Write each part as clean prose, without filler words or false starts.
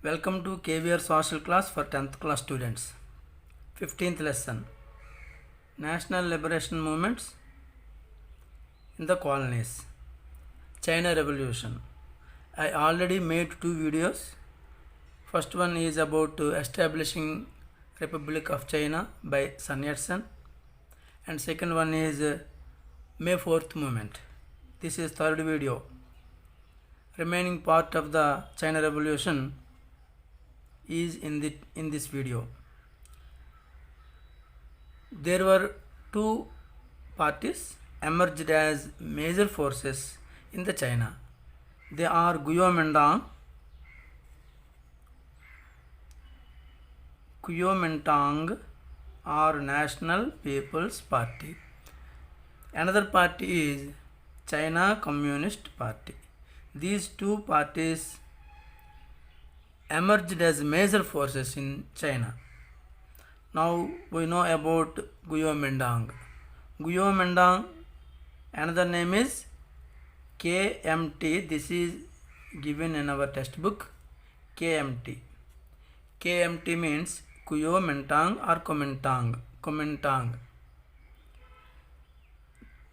Welcome to KVR Social Class for 10th class students. 15th lesson National Liberation Movements in the Colonies. China Revolution. I already made two videos. First one is about establishing Republic of China by Sun Yat-sen, and second one is May 4th movement. This is third video. Remaining part of the China Revolution is in this video. There were two parties emerged as major forces in the China. They are Kuomintang or National People's Party. Another party is China Communist Party. These two parties emerged as major forces in China. Now we know about Kuomintang. Kuomintang, another name is KMT. This is given in our textbook. KMT. KMT means Kuomintang or Kuomintang.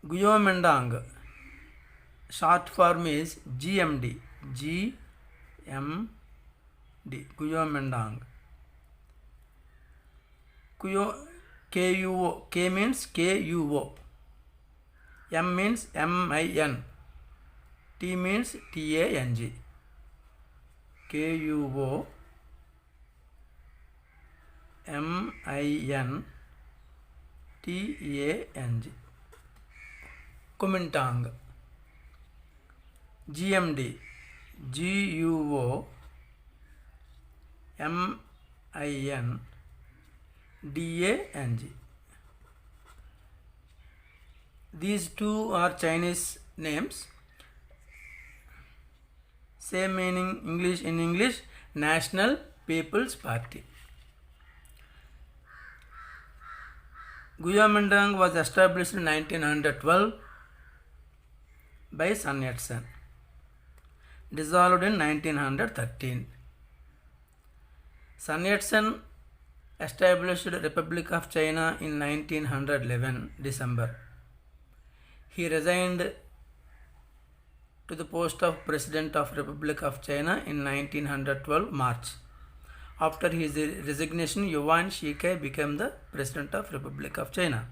Kuomintang, short form is GMD. Kuomintang. KUO. K means KUO. M means MIN. T means TANG. KUO MIN TANG. Kuomintang. GMD. GUO MIN DANG. These two are Chinese names. Same meaning in English, National People's Party. Kuomintang was established in 1912 by Sun Yat-sen. Dissolved in 1913. Sun Yat-sen established Republic of China in 1911 December. He resigned to the post of President of Republic of China in 1912 March. After his resignation, Yuan Shikai became the President of Republic of China.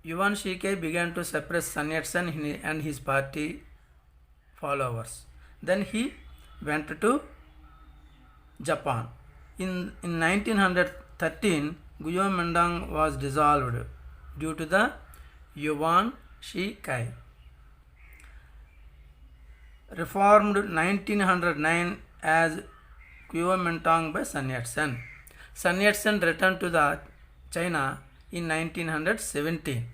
Yuan Shikai began to suppress Sun Yat-sen and his party followers. Then he went to Japan. In 1913, Kuomintang was dissolved due to the Yuan Shikai. Reformed 1909 as Kuomintang by Sun Yat-sen. Sun Yat-sen returned to the China in 1917.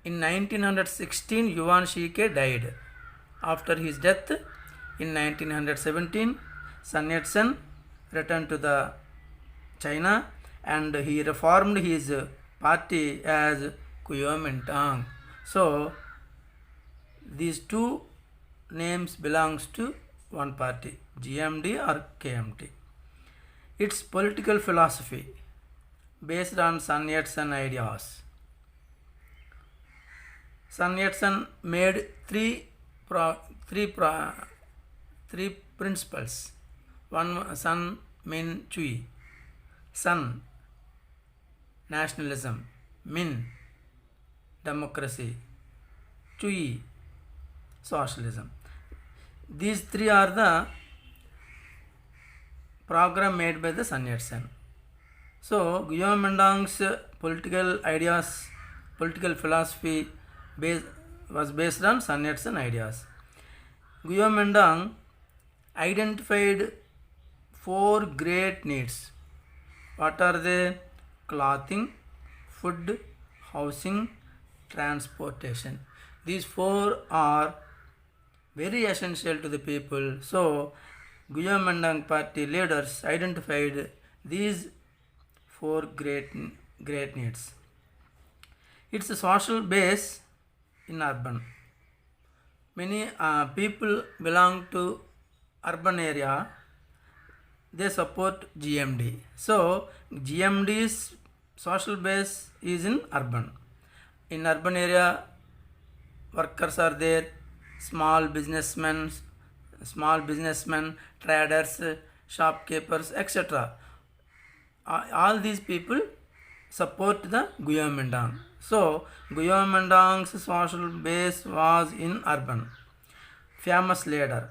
In 1916, Yuan Shikai died. After his death in 1917, Sun Yat-sen returned to the China and he reformed his party as Kuomintang. So these two names belongs to one party, GMD or KMT. Its political philosophy based on Sun Yat-sen ideas. Sun Yat-sen made three principles. One, Sun Min Chui. Sun, nationalism. Min, democracy. Chui, socialism. These three are the program made by the Sun Yat-sen. So Kuomintang's political ideas, political philosophy was based on Sun Yat-sen ideas. Kuomintang identified four great needs. What are they? Clothing, food, housing, transportation. These four are very essential to the people. So Kuomintang party leaders identified these four great needs. Its social base in urban. Many people belong to urban area, they support GMD. So GMD's social base is in urban. In urban area, workers are there, small businessmen, traders, shopkeepers, etc. All these people support the Guillaume So Guillaume social base was in urban. Famous leader.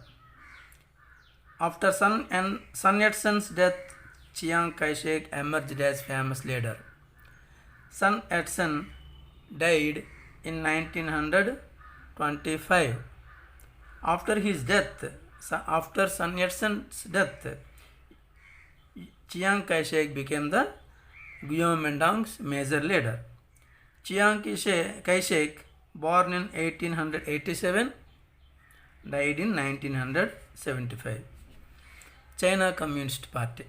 After Sun Yat-sen's death, Chiang Kai-shek emerged as famous leader. Sun Yat-sen died in 1925. After his death, after Sun Yat-sen's death, Chiang Kai-shek became the Guillaume major leader. Chiang Kai-shek, born in 1887, died in 1975. China Communist Party.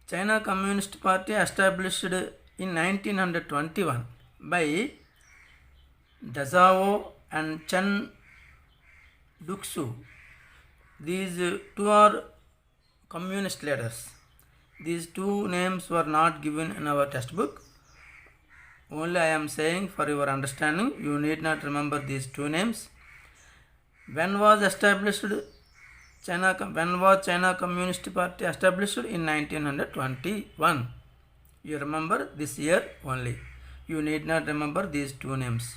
China Communist Party established in 1921 by Dazhao and Chen Duxiu. These two are communist leaders. These two names were not given in our textbook. Only I am saying for your understanding. You need not remember these two names. When was China Communist Party established? In 1921. You remember this year only. You need not remember these two names.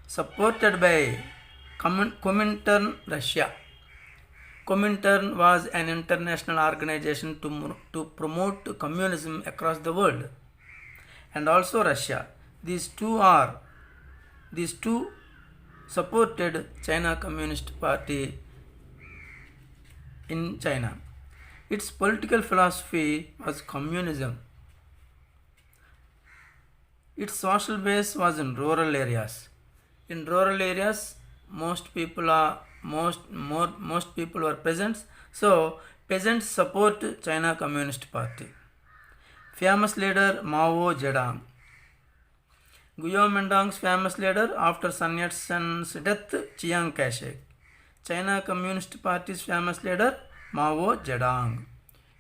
Supported by Comintern, Russia. Comintern was an international organization to promote communism across the world, and also Russia. These two supported China Communist Party in China. Its political philosophy was communism. Its social base was in rural areas. In rural areas, most people were peasants. So peasants support China Communist Party. Famous leader Mao Zedong. Guillaume famous leader after Sun Yat-sen's death, Chiang Kai-shek. China Communist Party's famous leader Mao Zedong.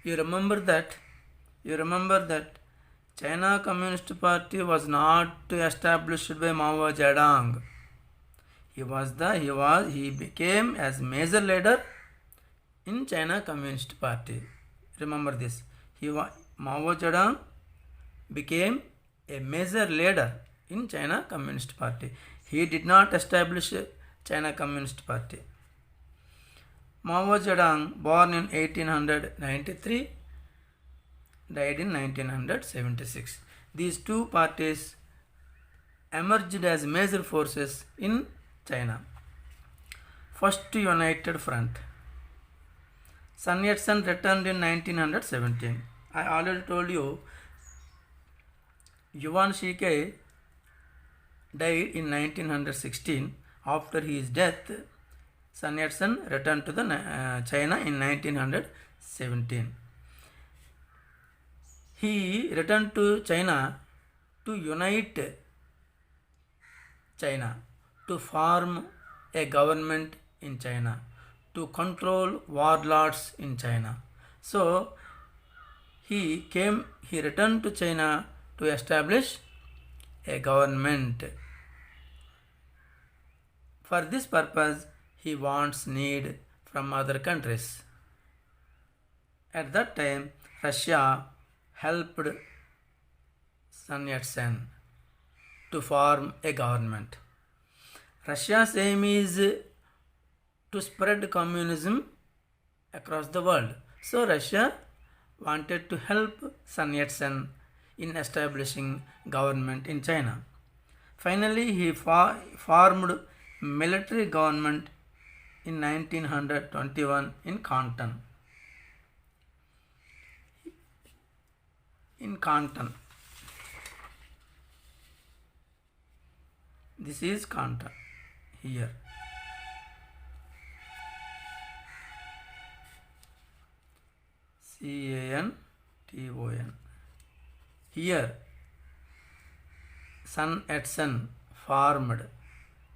You remember that China Communist Party was not established by Mao Zedong. He became as major leader in China Communist Party. Remember this. Mao Zedong became a major leader in China Communist Party. He did not establish China Communist Party. Mao Zedong, born in 1893, died in 1976. These two parties emerged as major forces in China. First United Front. Sun Yat-sen returned in 1917. I already told you, Yuan Shikai died in 1916. After his death, Sun Yat-sen returned to China in 1917. He returned to China to unite China, to form a government in China, to control warlords in China. So he returned to China to establish a government. For this purpose, he wants aid from other countries. At that time, Russia helped Sun Yat-sen to form a government. Russia's aim is to spread communism across the world. So Russia wanted to help Sun Yat-sen in establishing government in China. Finally, he formed military government in 1921 in Canton. This is Canton here. Canton. Here, Sun Yat-sen formed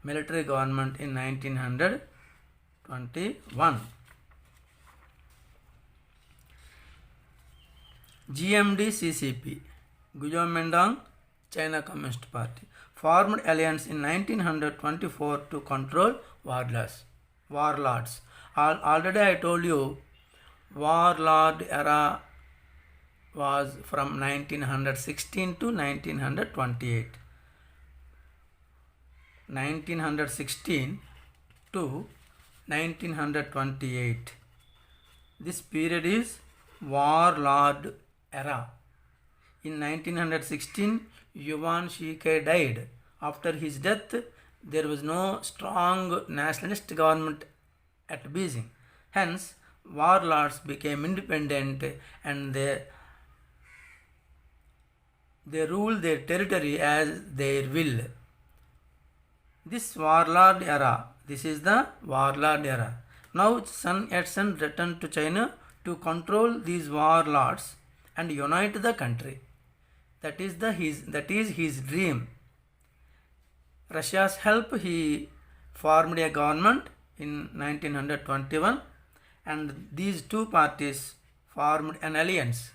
military government in 1921. GMD-CCP, Guomindang China Communist Party, formed alliance in 1924 to control warlords. Already I told you, warlord era was from 1916 to 1928. 1916 to 1928. This period is warlord era. In 1916, Yuan Shikai died. After his death, there was no strong nationalist government at Beijing. Hence, warlords became independent and they ruled their territory as their will. This is the warlord era. Now Sun Yat-sen returned to China to control these warlords and unite the country. That is his dream. Russia's help, he formed a government in 1921 and these two parties formed an alliance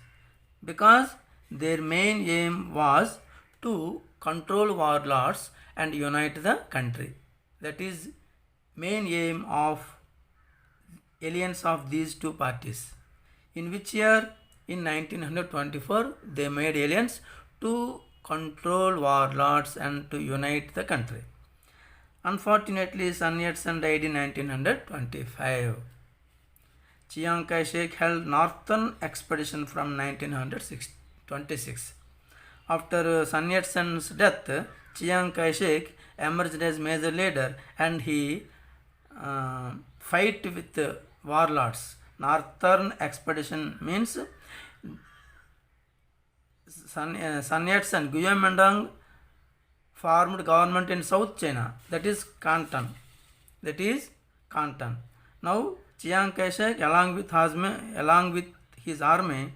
because their main aim was to control warlords and unite the country. That is main aim of alliance of these two parties. In which year? In 1924, they made alliance to control warlords and to unite the country. Unfortunately, Sun Yat-sen died in 1925. Chiang Kai-shek held northern expedition from 1926. After Sun Yat-sen's death, Chiang Kai-shek emerged as major leader and he fight with warlords. Northern expedition means Sun Yat-sen, Guomindang formed government in South China, that is Canton. Now Chiang Kai-shek along with his army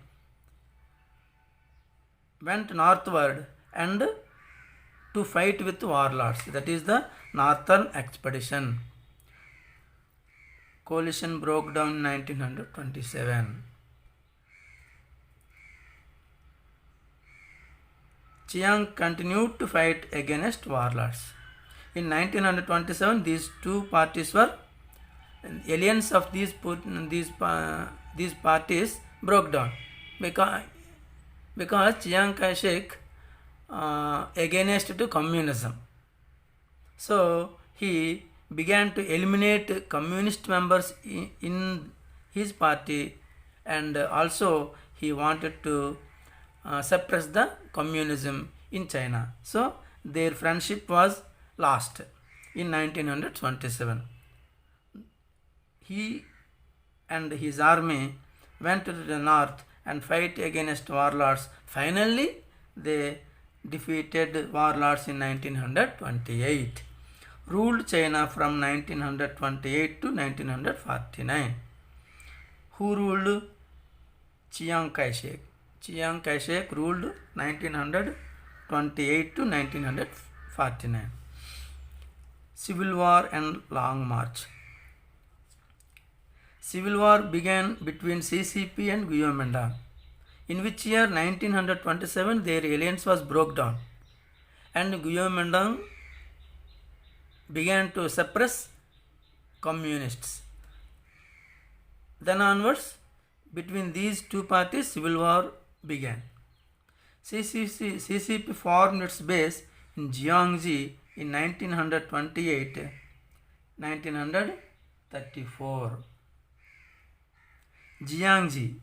went northward and to fight with warlords. That is the Northern Expedition. Coalition broke down in 1927. Chiang continued to fight against warlords. In 1927, these two parties were alliance of these parties broke down because Chiang Kai-shek against to communism. So he began to eliminate communist members in his party and also he wanted to suppress the communism in China. So their friendship was lost in 1927. He and his army went to the north and fight against warlords. Finally, they defeated warlords in 1928. Ruled China from 1928 to 1949. Who ruled? Chiang Kai-shek. Chiang Kai-shek ruled 1928 to 1949. Civil War and Long March. Civil War began between CCP and Guomindang, in which year 1927 their alliance was broke down and Guomindang began to suppress communists. Then onwards, between these two parties, civil war began. CCP formed its base in Jiangxi in 1934. Jiangxi.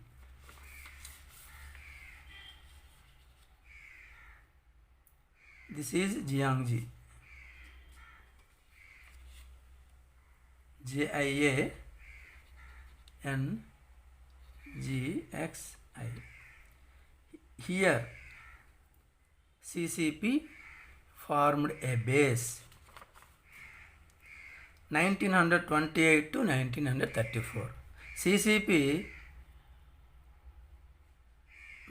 This is Jiangxi. JIANGXI. Here CCP formed a base 1928 to 1934. CCP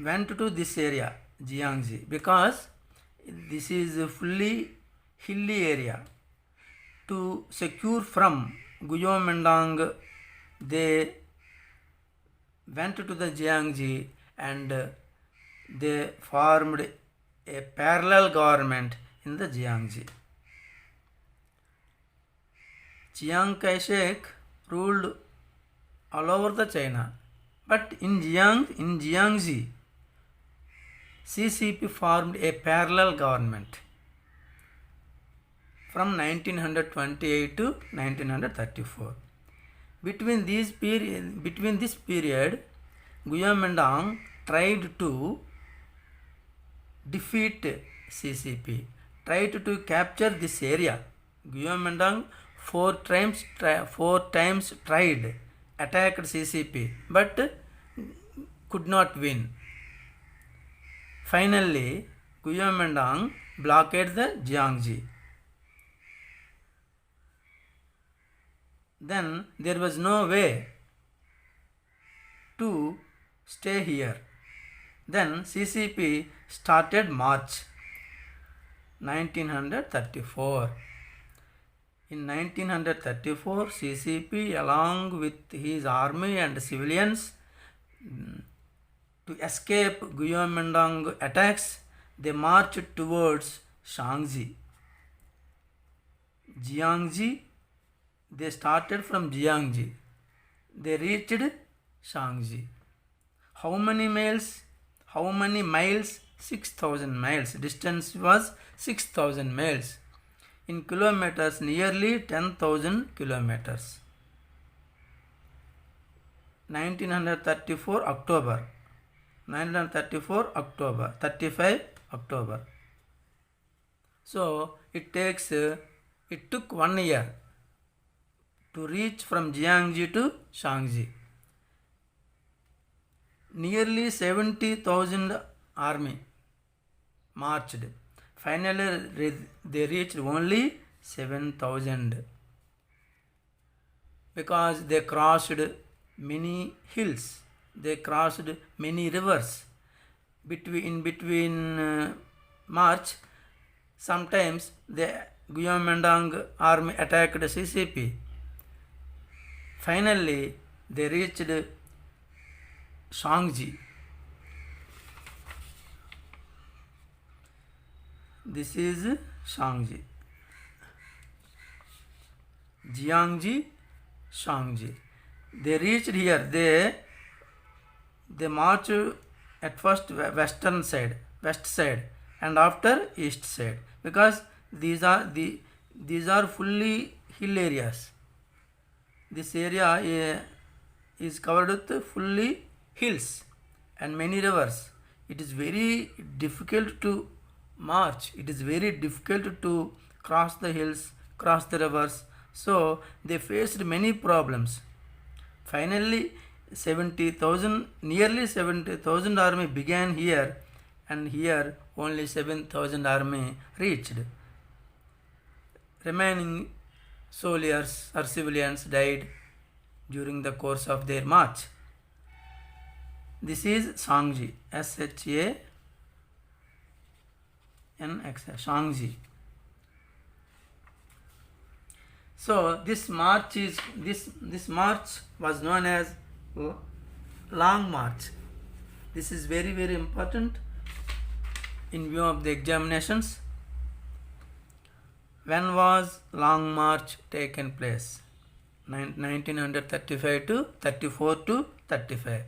went to this area, Jiangxi, because this is a fully hilly area. To secure from Guyomendang, they went to the Jiangxi and they formed a parallel government in the Jiangxi. Chiang Kai-shek ruled all over the China, but in Jiangxi, CCP formed a parallel government from 1928 to 1934. Between this period, Guyomendang tried to defeat CCP, tried to capture this area. Guyomendang four times tried, attacked CCP, but could not win. Finally, Guyomendang blockaded the Jiangxi. Then there was no way to stay here. Then CCP started March 1934. In 1934, CCP along with his army and civilians to escape Guyomendang attacks, they marched towards Shaanxi. Jiangxi, they started from Jiangxi. They reached Shaanxi. How many miles? 6,000 miles. Distance was 6,000 miles. In kilometers, nearly 10,000 kilometers. 1934 October. 35 October. So it took 1 year to reach from Jiangxi to Shaanxi. Nearly 70,000 army marched. Finally, they reached only 7,000 because they crossed many hills. They crossed many rivers. Between March, sometimes the Guyomendang army attacked CCP. Finally, they reached Shaanxi. This is Shaanxi. Jiangxi, Shaanxi. They reached here. They marched at first west side, and after east side, because these are fully hill areas. This area is covered with fully hills and many rivers. It is very difficult to march. It is very difficult to cross the hills, cross the rivers. So they faced many problems. Finally, nearly 70,000 army began here, and here only 7,000 army reached. Remaining soldiers or civilians died during the course of their march. This is Shaanxi, Shaanxi, Shaanxi. So this march was known as Long March. This is very, very important in view of the examinations. When was Long March taken place? 1935 to 34 to 35.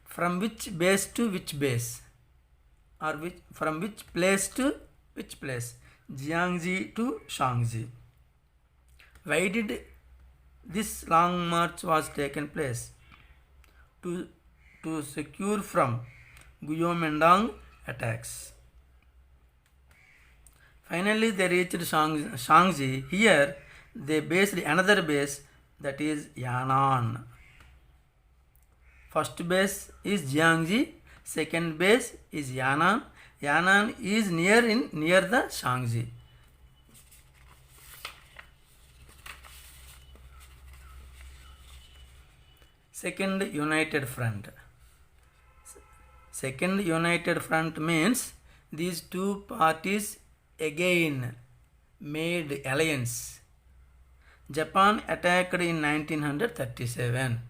From which base to which base? From which place to which place? Jiangxi to Shaanxi. Why did this long march was taken place? To secure from Guyomendang attacks. Finally, they reached Shaanxi. Here, they based another base, that is Yan'an. First base is Jiangxi. Second base is Yan'an. Yan'an is near the Shaanxi. Second United Front. Second United Front means these two parties again made alliance Japan attacked in 1937.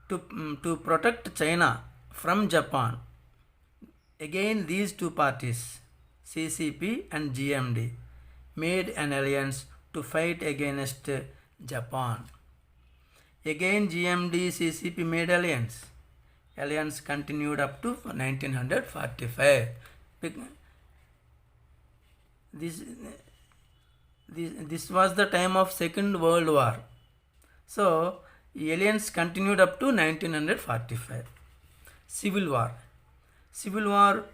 To protect China from Japan, again these two parties, CCP and GMD, made an alliance to fight against Japan. Again GMD CCP made alliance. Alliance continued up to 1945. This was the time of Second World War. So, alliance continued up to 1945. Civil War. Civil War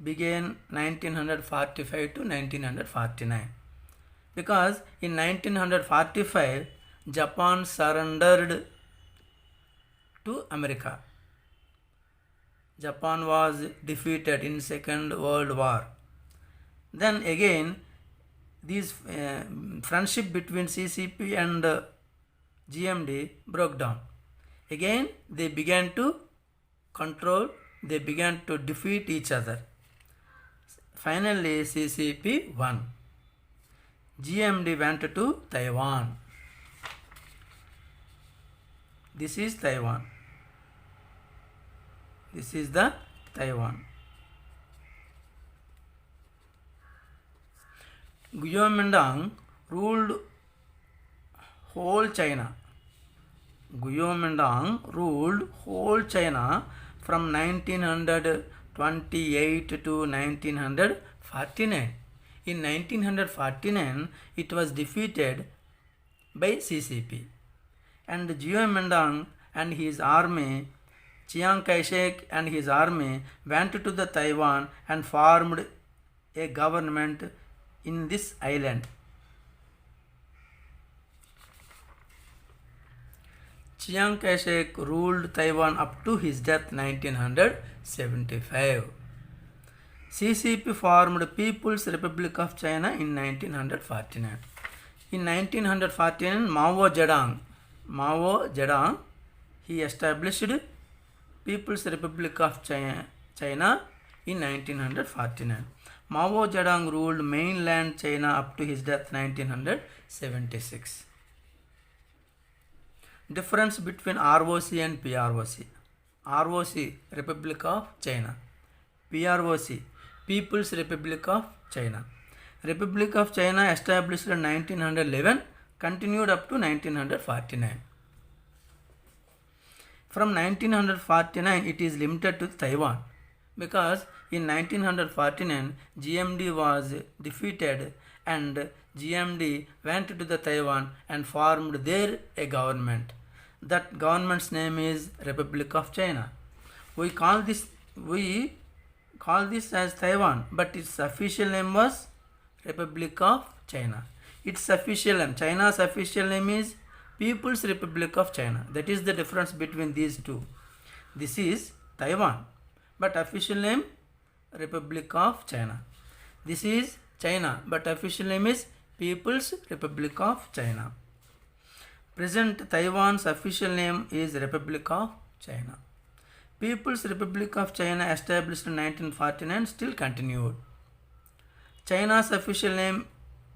began 1945 to 1949. Because in 1945, Japan surrendered to America. Japan was defeated in Second World War. Then again, this friendship between CCP and GMD broke down. Again, they began to control, they began to defeat each other. Finally, CCP won. GMD went to Taiwan. This is Taiwan. This is the Taiwan. Guomindang ruled whole China. Guomindang ruled whole China from 1928 to 1949. In 1949, it was defeated by CCP. And Guomindang and his army, Chiang Kai-shek and his army went to the Taiwan and formed a government in this island. Chiang Kai-shek ruled Taiwan up to his death 1975. CCP formed People's Republic of China in 1949. In 1949, Mao Zedong, he established People's Republic of China in 1949. Mao Zedong ruled mainland China up to his death 1976. Difference between ROC and PROC. ROC, Republic of China. PROC, People's Republic of China. Republic of China established in 1911, continued up to 1949. From 1949, it is limited to Taiwan because in 1949, GMD was defeated and GMD went to the Taiwan and formed there a government. That government's name is Republic of China. We call this as Taiwan, but its official name was Republic of China. Its official name, China's official name is People's Republic of China. That is the difference between these two. This is Taiwan, but official name Republic of China. This is China, but official name is People's Republic of China. Present Taiwan's official name is Republic of China. People's Republic of China established in 1949 still continued. China's official name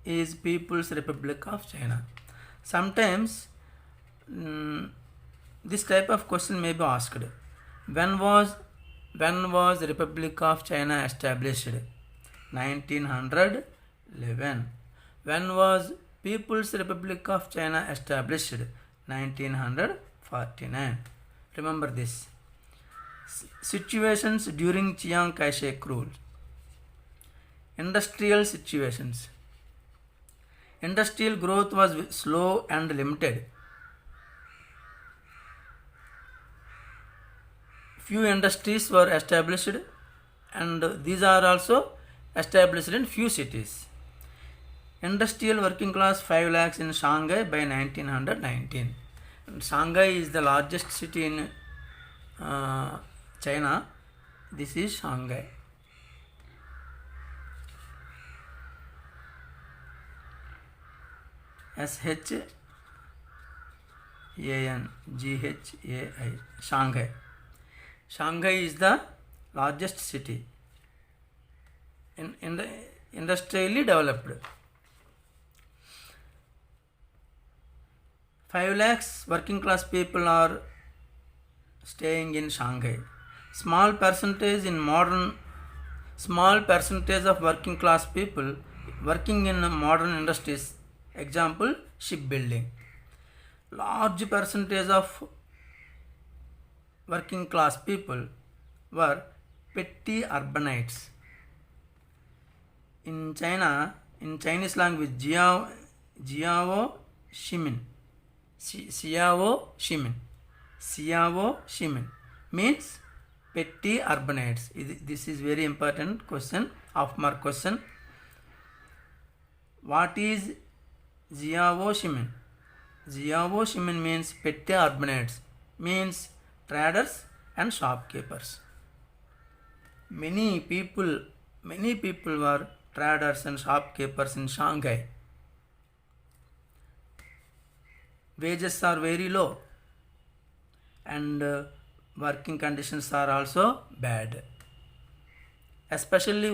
is People's Republic of China. Sometimes this type of question may be asked. When was Republic of China established? 1911. When was People's Republic of China established? 1949. Remember this. Situations during Chiang Kai-shek rule. Industrial situations. Industrial growth was slow and limited. Few industries were established and these are also established in few cities. Industrial working class 5 lakhs in Shanghai by 1919. And Shanghai is the largest city in China. This is Shanghai. SHANGHAI, Shanghai. Shanghai is the largest city in the industrially developed. 5 lakhs working class people are staying in Shanghai. Small percentage of working class people working in modern industries. Example, shipbuilding. Large percentage of working class people were petty urbanites. In China, in Chinese language, Jiao Shimin. Xiao Shimin means petty urbanites. This is very important question, half-mark question. What is Jiao Shimin? Jiao Shimin means petty urbanites, means traders and shopkeepers. Many people were traders and shopkeepers in Shanghai. Wages are very low and working conditions are also bad. Especially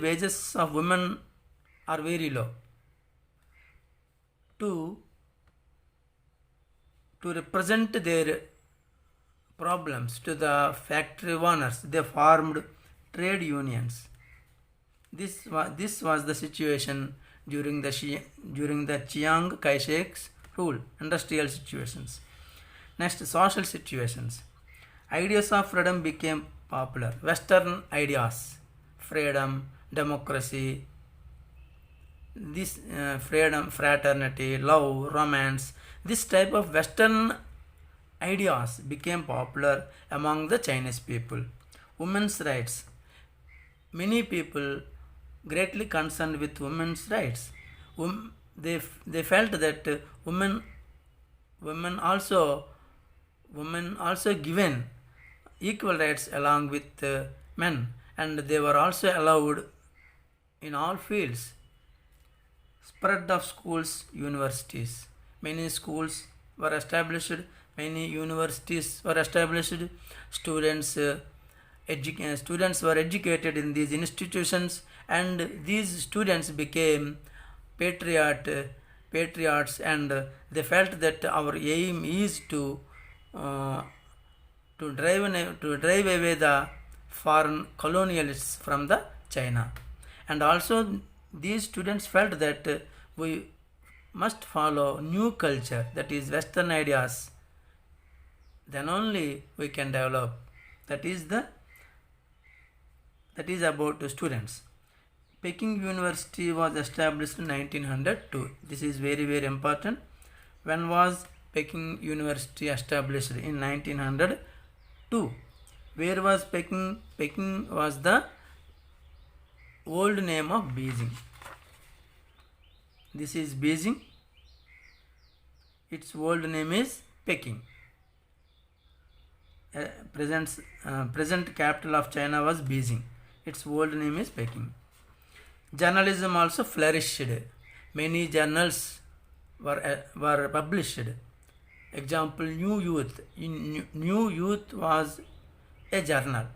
wages of women are very low. To represent their problems to the factory owners, they formed trade unions. This was the situation during the Chiang Kai-shek's rule, industrial situations. Next, social situations. Ideas of freedom became popular. Western ideas, freedom, democracy, this freedom, fraternity, love, romance, this type of Western ideas became popular among the Chinese people. Women's rights. Many people greatly concerned with women's rights. They felt that women also given equal rights along with men, and they were also allowed in all fields. Spread of schools, universities. Many schools were established, many universities were established. Students were educated in these institutions, and these students became patriots, and they felt that our aim is to drive away the foreign colonialists from the China. And also these students felt that we must follow new culture, that is Western ideas, then only we can develop. That is about the students. Peking University was established in 1902. This is very, very important. When was Peking University established? In 1902. Where was Peking? Peking was the old name of Beijing. This is Beijing. Its old name is Peking. Present capital of China was Beijing. Its old name is Peking. Journalism also flourished. Many journals were published. Example, New Youth. New Youth was a journal.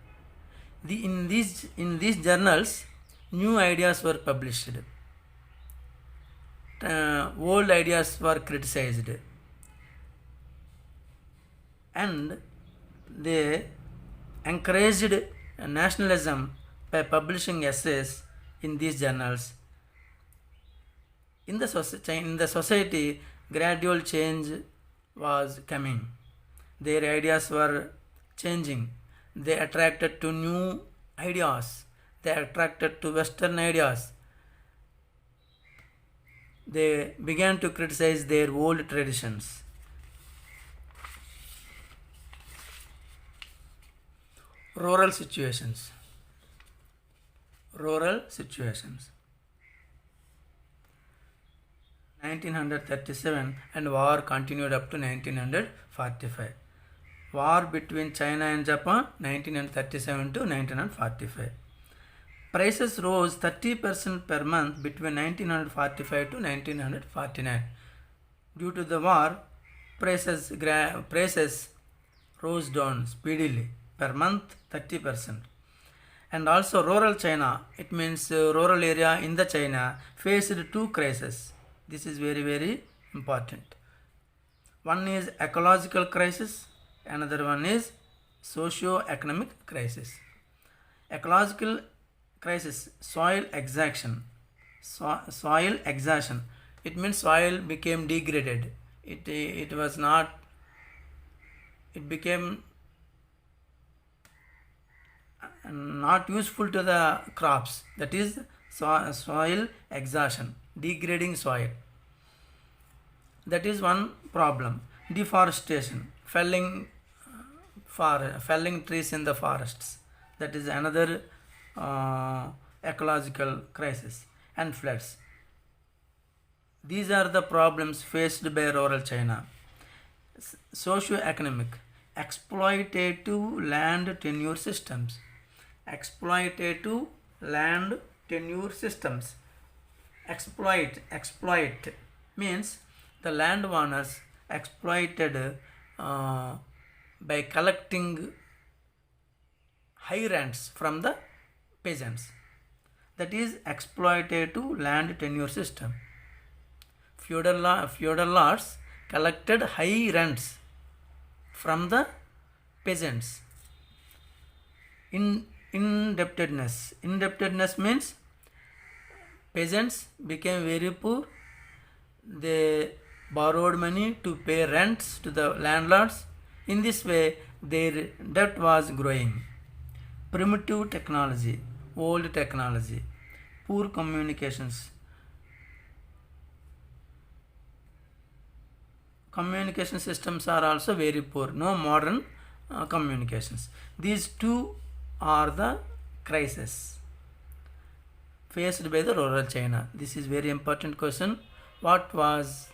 In these journals, new ideas were published. Old ideas were criticized, and they encouraged nationalism by publishing essays in these journals. In the society, gradual change was coming. Their ideas were changing. They attracted to new ideas. They attracted to Western ideas. They began to criticize their old traditions. Rural situations. 1937 and war continued up to 1945. War between China and Japan, 1937 to 1945. Prices rose 30% per month between 1945 to 1949. Due to the war, prices rose down speedily per month 30%. And also rural China, it means rural area in the China faced two crises. This is very, very important. One is ecological crisis, another one is socio-economic crisis. Ecological crisis, soil exhaustion. Soil exhaustion. It means soil became degraded. It was not. It became not useful to the crops. That is soil exhaustion, degrading soil. That is one problem. Deforestation, felling trees in the forests. That is another ecological crisis. And floods. These are the problems faced by rural China. Socio-economic, exploitative land tenure systems. Exploitative land tenure systems. Exploit means the landowners exploited by collecting high rents from the peasants. That is exploitative land tenure system. Feudal lords collected high rents from the peasants. Indebtedness means peasants became very poor. They borrowed money to pay rents to the landlords. In this way, their debt was growing. Primitive technology, old technology, poor communications. Communication systems are also very poor. No modern communications. These two are the crises faced by the rural China. This is very important question. What was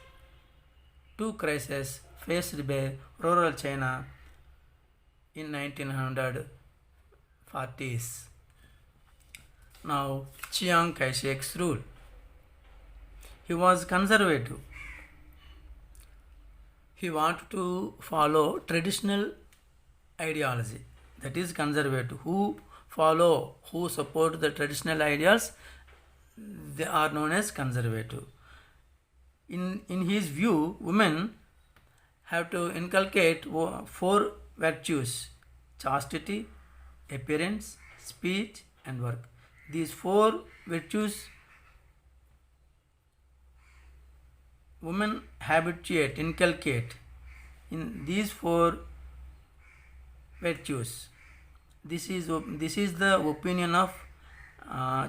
two crises faced by rural China in 1940s? Now, Chiang Kai-shek's rule. He was conservative. He wanted to follow traditional ideology. That is conservative. Who support the traditional ideals, they are known as conservative. In his view, women have to inculcate 4 virtues: chastity, appearance, speech, and work. These 4 virtues women inculcate in these 4 virtues. This is the opinion of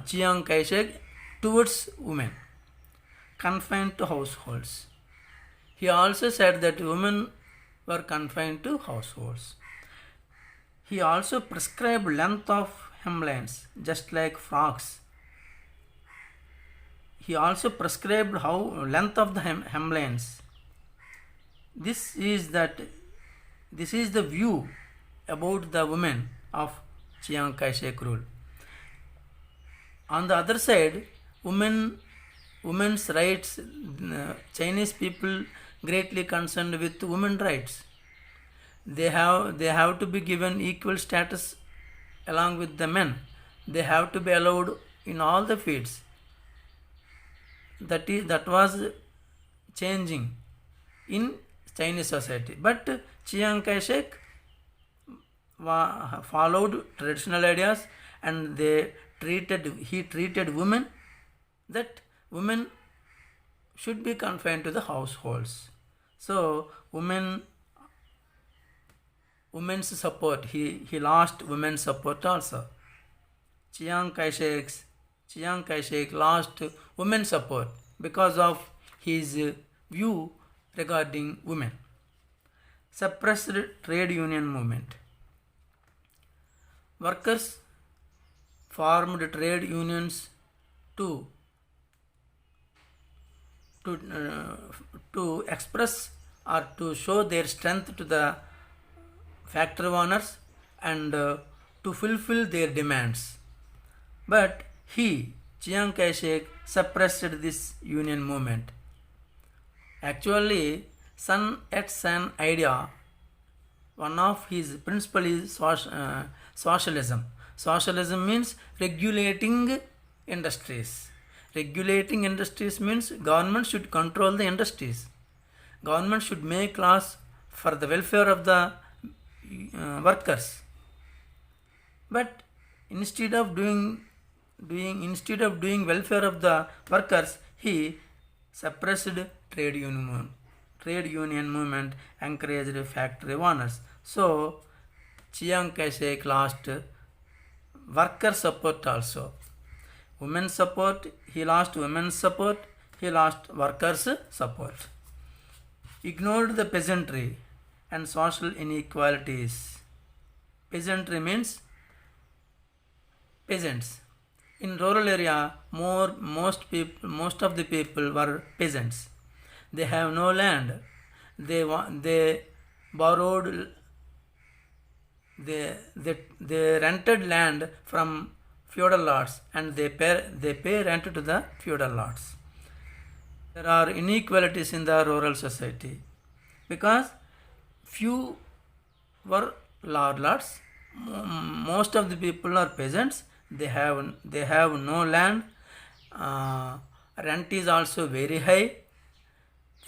Chiang Kai-shek towards women confined to households. He also said that women were confined to households. He also prescribed length of hemlines, just like frocks. He also prescribed how length of the hemlines. This is the view about the women of Chiang Kai-shek rule. On the other side, women's rights, Chinese people greatly concerned with women's rights. They have to be given equal status along with the men. They have to be allowed in all the fields. That was changing in Chinese society. But Chiang Kai-shek followed traditional ideas, and he treated women that women should be confined to the households. So women's support, he lost women's support also. Chiang Kai-shek lost women's support because of his view regarding women. Suppressed trade union movement. Workers formed trade unions to express or to show their strength to the factory owners and to fulfill their demands. But Chiang Kai-shek, suppressed this union movement. Actually, Sun Yat-sen idea, one of his principles is socialism. Socialism means regulating industries. Regulating industries means government should control the industries. Government should make laws for the welfare of the workers. But instead of doing welfare of the workers, he suppressed trade union movement, encouraged factory owners. So Chiang Kai-shek lost worker support also. Women's support, he lost women's support, he lost workers' support. Ignored the peasantry and social inequalities. Peasantry means peasants. In rural area, most of the people were peasants. They have no land. They borrowed. They rented land from feudal lords, and they pay rent to the feudal lords. There are inequalities in the rural society because few were lords. Most of the people are peasants. They have no land. Rent is also very high.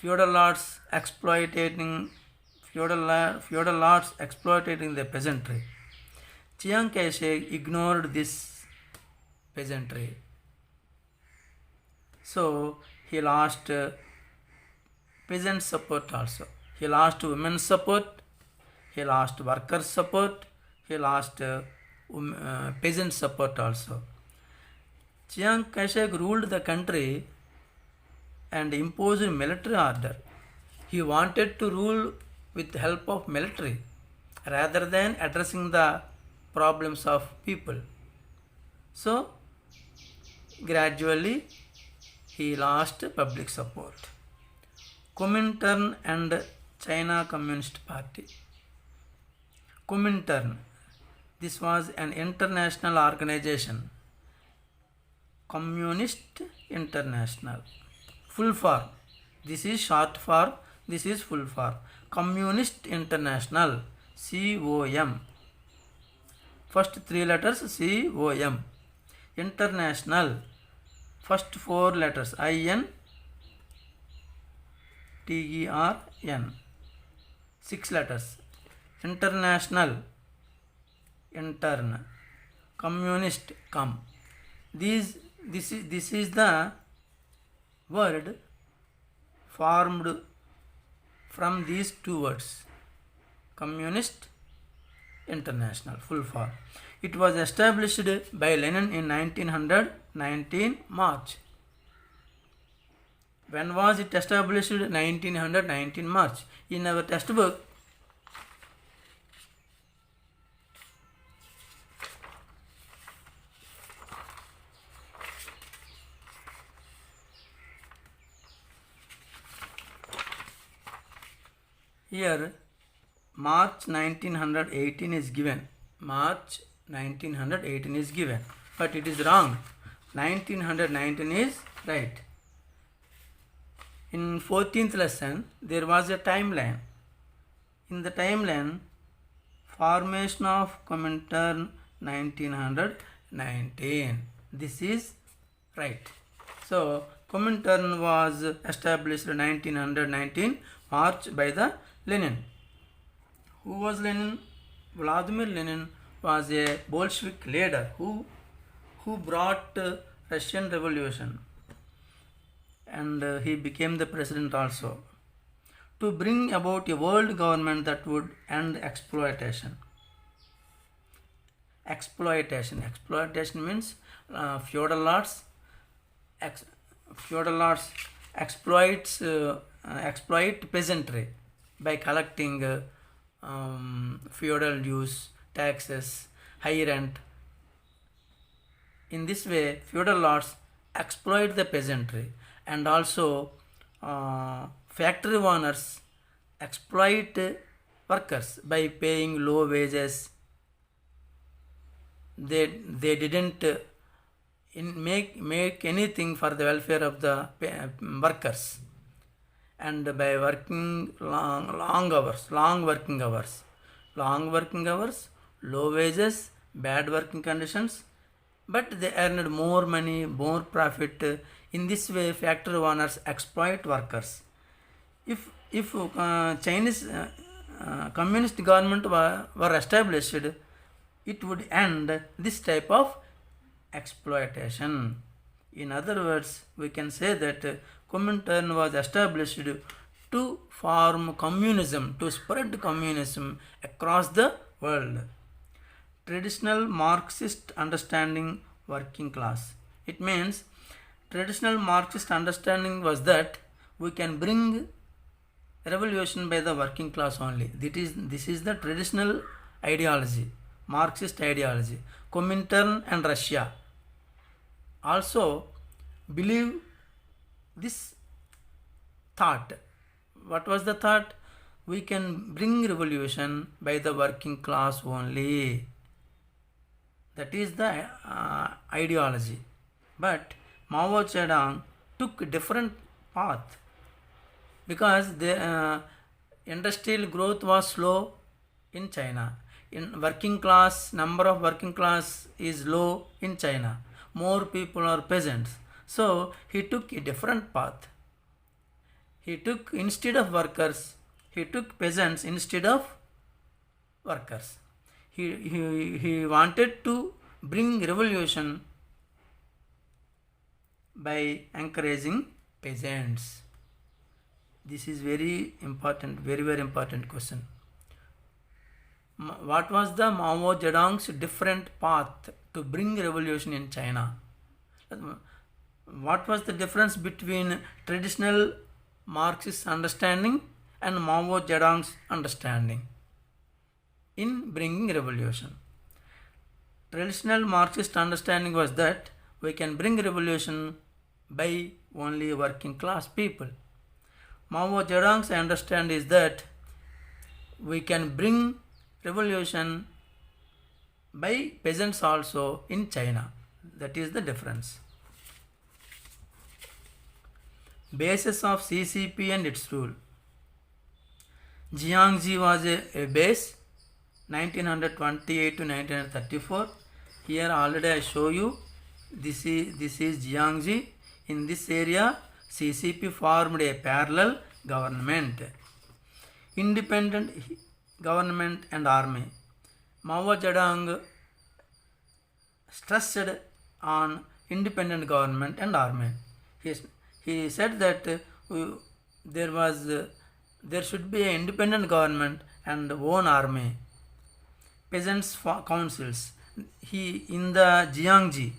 Feudal lords exploiting the peasantry. Chiang Kai-shek ignored this peasantry. So he lost peasant support also. He lost women's support. He lost workers' support. He lost peasant support also. Chiang Kai-shek ruled the country and imposed military order. He wanted to rule with the help of military rather than addressing the problems of people. So gradually he lost public support. Comintern and China Communist Party. Comintern, this was an international organization. Communist International. Full form. This is short form. This is full form. Communist International. COM. First three letters COM. International. First four letters IN. TERN. Six letters. International. Intern. Communist. Com. This is the word formed from these two words. Communist International, full form. It was established by Lenin in 1919 March. When was it established? 1919 March. In our textbook, here March 1918 is given. March 1918 is given. But it is wrong. 1919 is right. In 14th lesson, there was a timeline. In the timeline, formation of Comintern 1919. This is right. So, Comintern was established in 1919 March by the Lenin. Who was Lenin? Vladimir Lenin was a Bolshevik leader who brought Russian Revolution, and he became the president also, to bring about a world government that would end exploitation. Exploitation means feudal lords exploit peasantry by collecting feudal dues, taxes, high rent. In this way, feudal lords exploit the peasantry, and also factory owners exploit workers by paying low wages. They didn't make anything for the welfare of the workers, and by working long working hours, low wages, bad working conditions, but they earned more money, more profit. In this way, factory owners exploit workers. If Chinese communist government were established, it would end this type of exploitation. In other words, we can say that Comintern was established to form communism, to spread communism across the world. Traditional Marxist understanding working class. It means traditional Marxist understanding was that we can bring revolution by the working class only. This is the traditional ideology, Marxist ideology. Comintern and Russia also believe this thought. What was the thought? We can bring revolution by the working class only. That is the ideology. But Mao Zedong took a different path because the industrial growth was slow in China. In working class, number of working class is low in China. More people are peasants. So he took a different path. He took, instead of workers, he took peasants instead of workers. He wanted to bring revolution by encouraging peasants. This is very important, very, very important question. What was the Mao Zedong's different path to bring revolution in China? What was the difference between traditional Marxist understanding and Mao Zedong's understanding in bringing revolution? Traditional Marxist understanding was that we can bring revolution by only working class people. Mao Zedong's understanding is that we can bring revolution by peasants also in China. That is the difference. Basis of CCP and its rule. Jiangxi was a base, 1928 to 1934. Here already I show you. This is Jiangxi. In this area, CCP formed a parallel government. Independent government and army. Mao Zedong stressed on independent government and army. He said that there should be an independent government and own army. Peasants councils. In the Jiangxi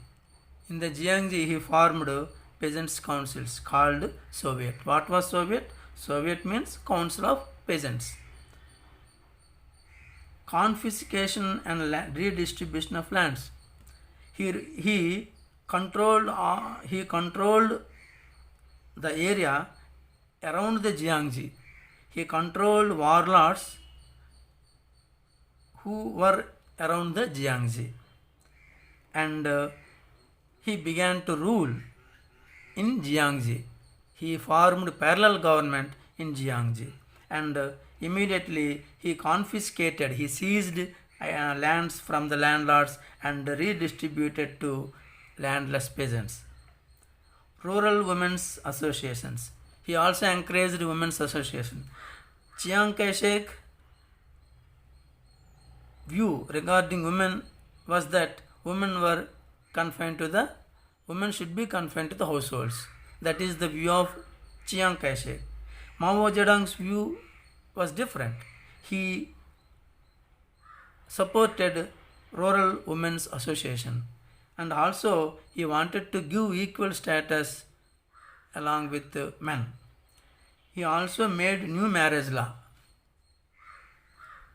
he formed peasants councils called Soviet. What was Soviet? Soviet means Council of Peasants. Confiscation and redistribution of lands. He controlled the area around the Jiangxi. He controlled warlords who were around the Jiangxi, and he began to rule in Jiangxi. He formed parallel government in Jiangxi, and immediately he seized lands from the landlords and redistributed to landless peasants. Rural women's associations. He also encouraged women's association. Chiang Kai-shek view regarding women was that women should be confined to the households. That is the view of Chiang Kai-shek. Mao Zedong's view was different. He supported rural women's association, and also he wanted to give equal status along with men. He also made new marriage law,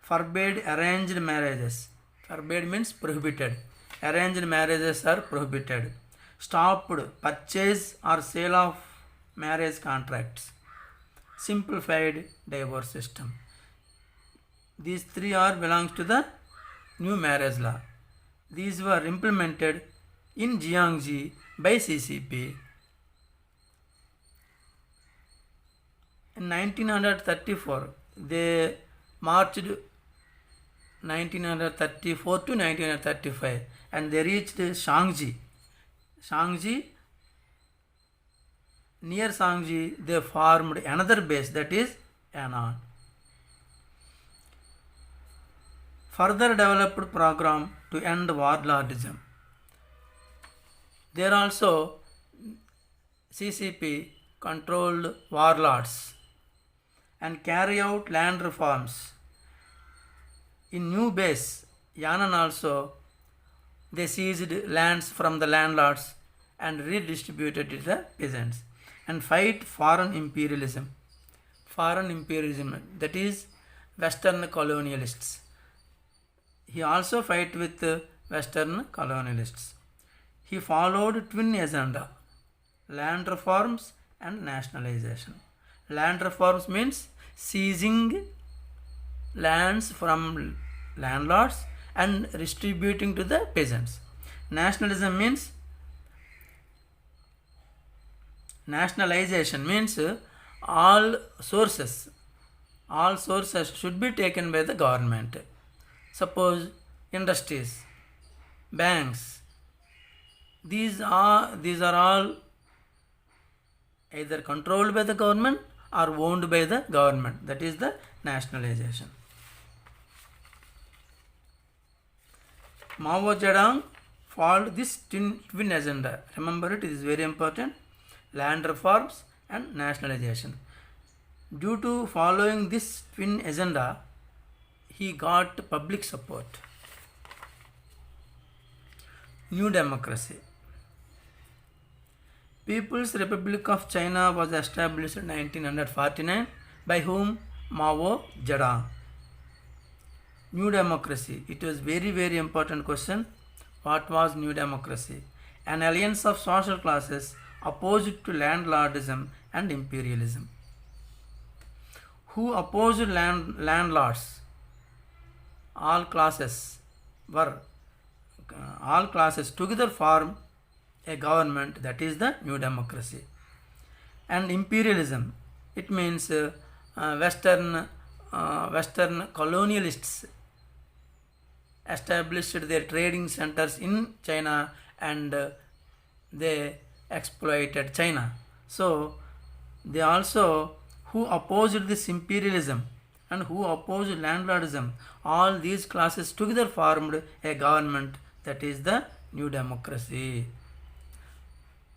forbade arranged marriages. Forbade means prohibited. Arranged marriages are prohibited. Stopped purchase or sale of marriage contracts. Simplified divorce system. These three belongs to the new marriage law. These were implemented in Jiangxi by CCP. In 1934, they marched 1934 to 1935, and they reached Shaanxi Near Sangji they formed another base, that is Yan'an. Further developed program to end warlordism. There also CCP controlled warlords and carry out land reforms. In new base Yan'an also they seized lands from the landlords and redistributed it to the peasants and fight foreign imperialism. Foreign imperialism, that is Western colonialists. He also fight with Western colonialists. He followed twin agenda, land reforms and nationalization. Land reforms means seizing lands from landlords and distributing to the peasants. Nationalism means nationalization means all sources should be taken by the government. Suppose industries, banks, these are all either controlled by the government or owned by the government. That is the nationalization. Mao Zedong followed this twin agenda. Remember it is very important. Land reforms and nationalization. Due to following this twin agenda, he got public support. New democracy. People's Republic of China was established in 1949 by whom? Mao Zedong. New democracy. It was very important question. What was new democracy? An alliance of social classes opposed to landlordism and imperialism. Who opposed landlords? All classes together form a government, that is the new democracy. And imperialism, it means Western colonialists established their trading centers in China and they exploited China. So they also, who opposed this imperialism and who opposed landlordism, all these classes together formed a government, that is the new democracy.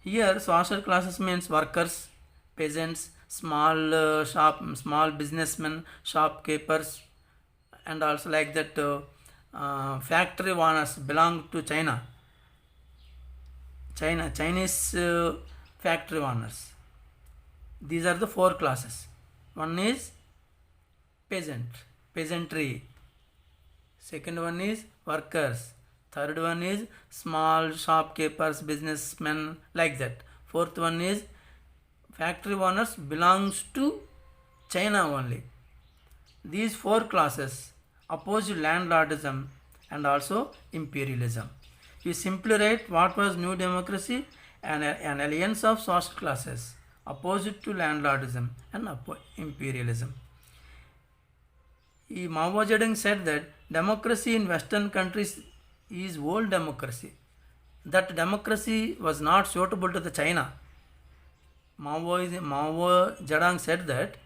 Here social classes means workers, peasants, small businessmen, shopkeepers, and also like that factory owners belong to Chinese factory owners. These are the four classes. One is peasantry. Second one is workers. Third one is small shopkeepers, businessmen, like that. Fourth one is factory owners belongs to China only. These four classes oppose landlordism and also imperialism. You simply write what was new democracy, an alliance of social classes opposed to landlordism and imperialism. Mao Zedong said that democracy in Western countries is old democracy. That democracy was not suitable to the China. Mao Zedong said that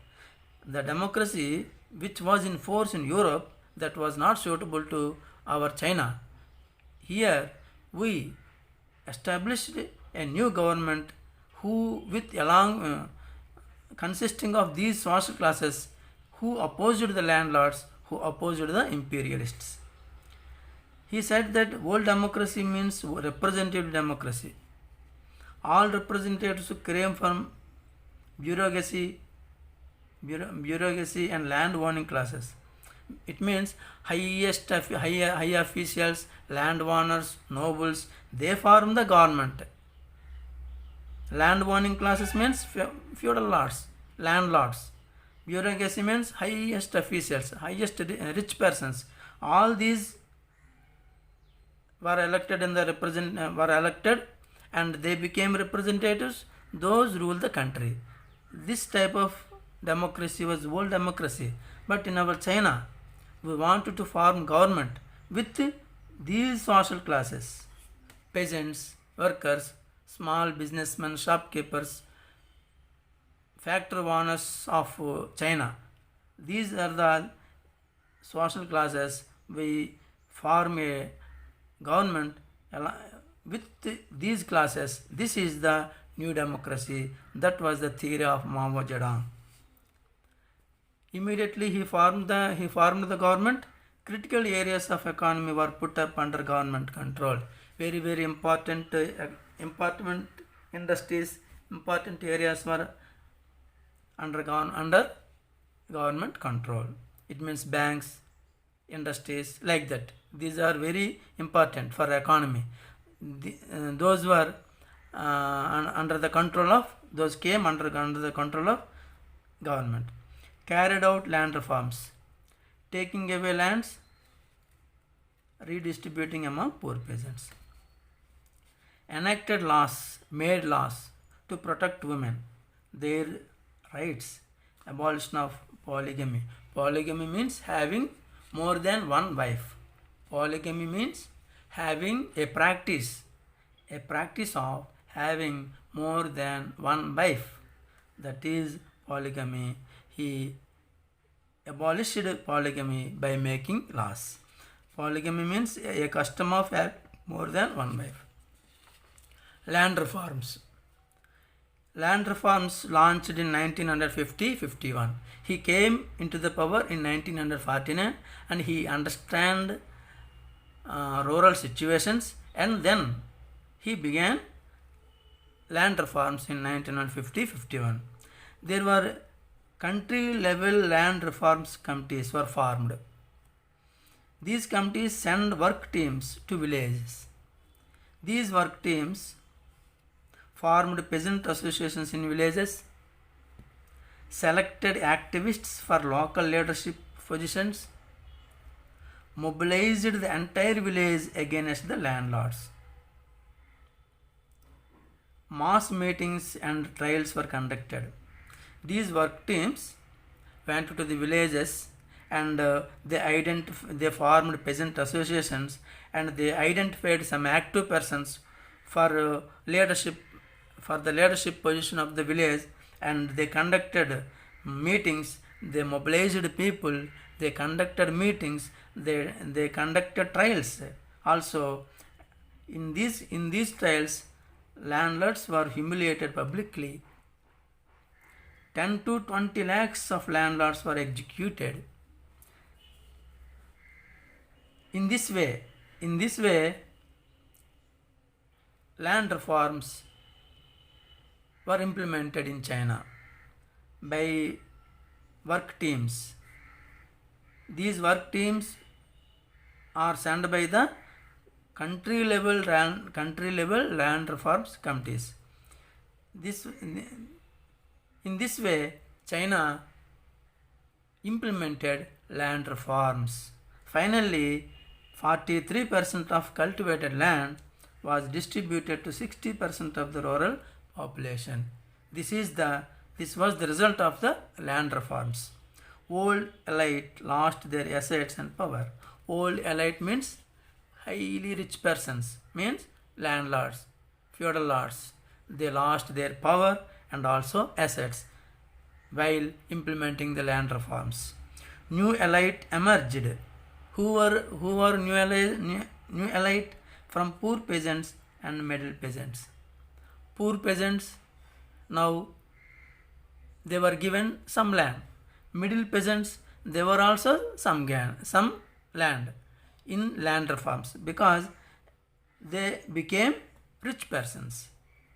the democracy which was in force in Europe, that was not suitable to our China. Here we established a new government consisting of these social classes who opposed the landlords, who opposed the imperialists. He said that old democracy means representative democracy. All representatives came from bureaucracy and land owning classes. It means high officials, landowners, nobles, they form the government. Land owning classes means feudal lords, landlords. Bureaucracy means highest officials, highest rich persons. All these were elected and they became representatives. Those rule the country. This type of democracy was old democracy. But in our China, we wanted to form government with these social classes: peasants, workers, small businessmen, shopkeepers, factor owners of China. These are the social classes. We form a government with these classes. This is the new democracy. That was the theory of Mao Zedong. Immediately he formed the government. Critical areas of economy were put up under government control. Very, very important industries, important areas were under government control. It means banks, industries, like that. These are very important for economy. Those were under the control of, those came under the control of government. Carried out land reforms, taking away lands, redistributing among poor peasants. Enacted laws, made laws to protect women, their rights. Abolition of polygamy. Polygamy means having more than one wife. Polygamy means having a practice of having more than one wife. That is polygamy. He abolished polygamy by making laws. Polygamy means a custom of having more than one wife. Land reforms. Land reforms launched in 1950-51. He came into the power in 1949 and he understand rural situations, and then he began land reforms in 1950-51. There were country level land reforms committees were formed. These committees send work teams to villages. These work teams formed peasant associations in villages, selected activists for local leadership positions, mobilized the entire village against the landlords. Mass meetings and trials were conducted. These work teams went to the villages and they formed peasant associations, and they identified some active persons for the leadership position of the village, and they conducted meetings. They mobilized people. They conducted meetings. They conducted trials. Also, in these trials, landlords were humiliated publicly. 10 to 20 lakhs of landlords were executed. In this way, land reforms were implemented in China by work teams. These work teams are sent by the country level land reforms committees. In this way, China implemented land reforms. Finally, 43% of cultivated land was distributed to 60% of the rural population. This was the result of the land reforms. Old elite lost their assets and power. Old elite means highly rich persons, means landlords, feudal lords. They lost their power and also assets while implementing the land reforms. New elite emerged. Who were new elite? From poor peasants and middle peasants. Poor peasants, now they were given some land. Middle peasants, they were also some land in land reforms because they became rich persons.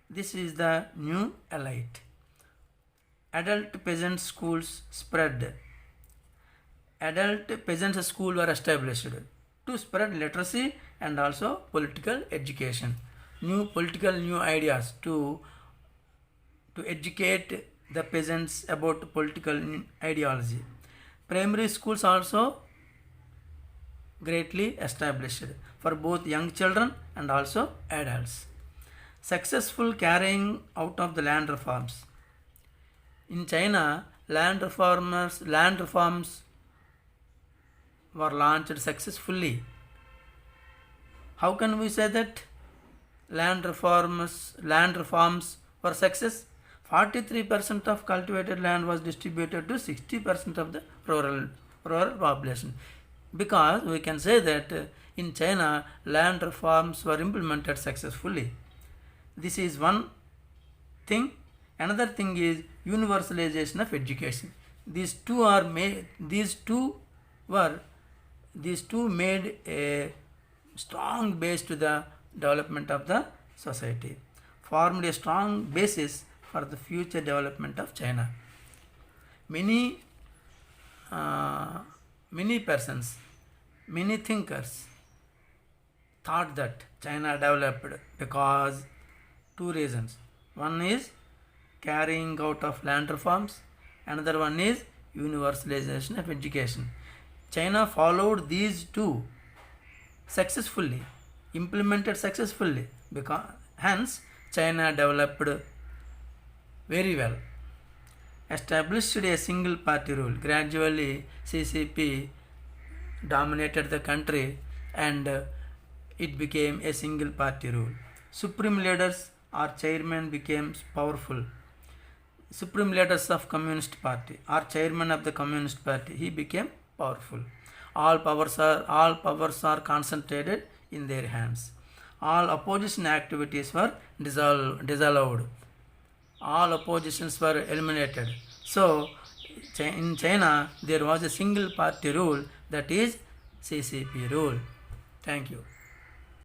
This is the new elite. Adult peasant schools spread. Adult peasant schools were established to spread literacy and also political education. New ideas to educate the peasants about political ideology. Primary schools also greatly established for both young children and also adults. Successful carrying out of the land reforms. In China, land reforms were launched successfully. How can we say that land reforms were success? 43% of cultivated land was distributed to 60% of the rural population. Because we can say that in China, land reforms were implemented successfully. This is one thing. Another thing is universalization of education. These two made a strong base to the development of the society, formed a strong basis for the future development of China. Many persons, many thinkers thought that China developed because two reasons. One is carrying out of land reforms, another one is universalization of education. China followed these two successfully, implemented successfully, because hence China developed very well. Established a single party rule. Gradually CCP dominated the country and it became a single party rule. Supreme leaders or chairman became powerful. Supreme leaders of Communist Party or chairman of the Communist Party, he became powerful. All powers are concentrated in their hands. All opposition activities were disallowed. All oppositions were eliminated. So in China there was a single party rule, that is CCP rule. Thank you.